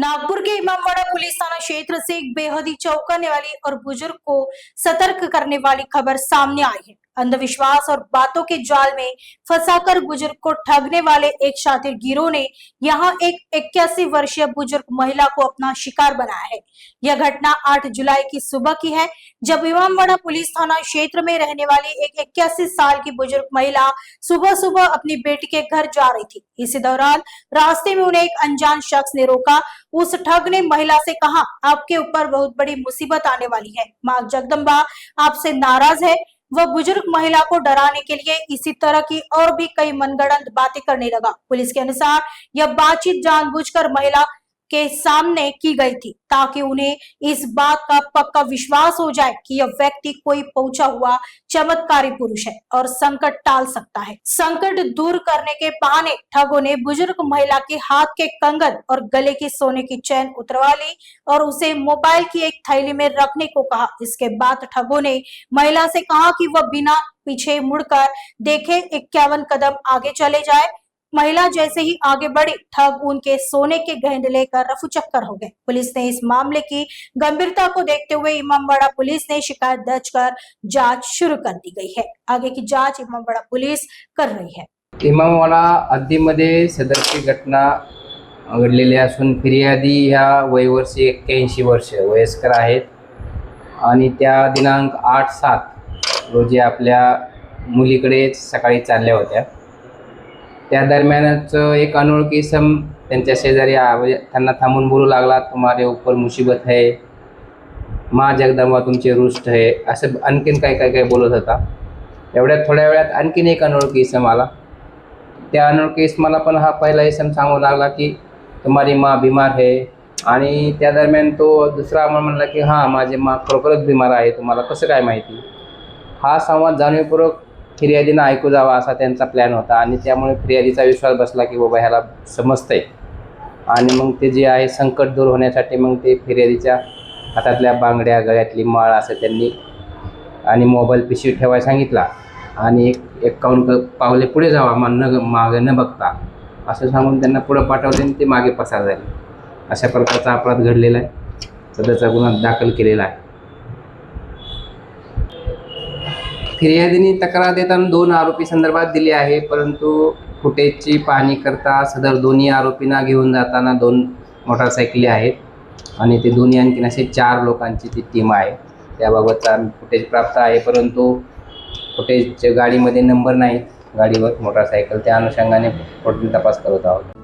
नागपुर के Imambara police थाना क्षेत्र से एक बेहद ही चौंकाने वाली और बुजुर्ग को सतर्क करने वाली खबर सामने आई है। अंधविश्वास और बातों के जाल में फंसाकर बुजुर्ग को ठगने वाले एक शातिर गिरोह ने यहां एक 81 वर्षीय बुजुर्ग महिला को अपना शिकार बनाया है। यह घटना 8 जुलाई की सुबह की है, जब इमामबाड़ा पुलिस थाना क्षेत्र में रहने वाली एक 81 साल की बुजुर्ग महिला सुबह सुबह अपनी बेटी के घर जा रही थी। इसी दौरान रास्ते में उन्हें एक अनजान शख्स ने रोका। उस ठग ने महिला से कहा, आपके ऊपर बहुत बड़ी मुसीबत आने वाली है, मां जगदम्बा आपसे नाराज है। वह बुजुर्ग महिला को डराने के लिए इसी तरह की और भी कई मनगढ़ंत बातें करने लगा। पुलिस के अनुसार यह बातचीत जानबूझकर महिला के सामने की गई थी ताकि उन्हें इस बात का पक्का विश्वास हो जाए कि यह व्यक्ति कोई पहुंचा हुआ चमत्कारी पुरुष है और संकट टाल सकता है। संकट दूर करने के बहाने ठगों ने बुजुर्ग महिला के हाथ के कंगन और गले की सोने की चैन उतरवा ली और उसे मोबाइल की एक थैली में रखने को कहा। इसके बाद ठगों ने महिला से कहा कि वह बिना पीछे मुड़कर देखे 51 कदम आगे चले जाए। महिला जैसे ही आगे बढ़ी, ठग उनके सोने के गहने लेकर रफूचक्कर हो गए। पुलिस ने इस मामले की गंभीरता को देखते हुए इमामबाड़ा पुलिस ने शिकायत दर्ज कर जांच शुरू कर दी गई है। आगे की जांच इमामबाड़ा पुलिस कर रही है। इमामबाड़ा हद्दीमध्ये सदरची घटना घडलेली असून फिर्यादी ह्या वयवर्षी 81 वर्ष वयस्कर आहेत आणि त्या दिनांक 8/7 रोजी आपल्या मुलीकडे सकाळी चालल्या होत्या। त्या दरम्यानच एक अनोळखी इसम त्यांच्या शेजारी त्यांना थांबून बोलू लागला, तुम्हारे ऊपर मुसीबत है, माँ जगदम्बा तुमचे रुष्ट है, असं आणखीन काय बोलत होता। एवढ्यात थोड्या वेळात आणखीन एक अनोळखी इसम आला। त्या अनोळखी इसमाला पण हा पहिला इसम सांगू लागला की तुम्हारी माँ बीमार है, आणि त्या दरम्यान तो दुसरा म्हणला की हां माझी माँ खरोखरच बीमार आहे, तुम्हाला कसं काय माहिती। हा संवाद जाणीवपूर्वक फिर्यादीनं ऐकू जावा असा त्यांचा प्लॅन होता आणि त्यामुळे फिर्यादीचा विश्वास बसला की बाबा ह्याला समजतंय, आणि मग ते जे आहे संकट दूर होण्यासाठी मग ते फिर्यादीच्या हातातल्या बांगड्या गळ्यातली माळ असं त्यांनी आणि मोबाईल पिशवी ठेवायला सांगितला आणि 51 पावले पुढे जावा मागे न बघता असं सांगून त्यांना पुढे पाठवले आणि ते मागे पसार झाले। अशा प्रकारचा अपराध घडलेला आहे। सदरचा गुन्हा दाखल केलेला आहे। फिर्यादीने तक्रार देताना 2 आरोपी संदर्भात दिली आहे, परंतु फुटेजची पाहणी करता सदर दोन्ही आरोपींना घेऊन जाताना 2 मोटारसायकली आहेत आणि ते दोन्ही आणखीन असे 4 लोकांची ती टीम आहे। त्याबाबतचा फुटेज प्राप्त आहे, परंतु फुटेजच्या गाडीमध्ये नंबर नाहीत गाडीवर मोटारसायकल, त्या अनुषंगाने पुढील तपास करत आहोत।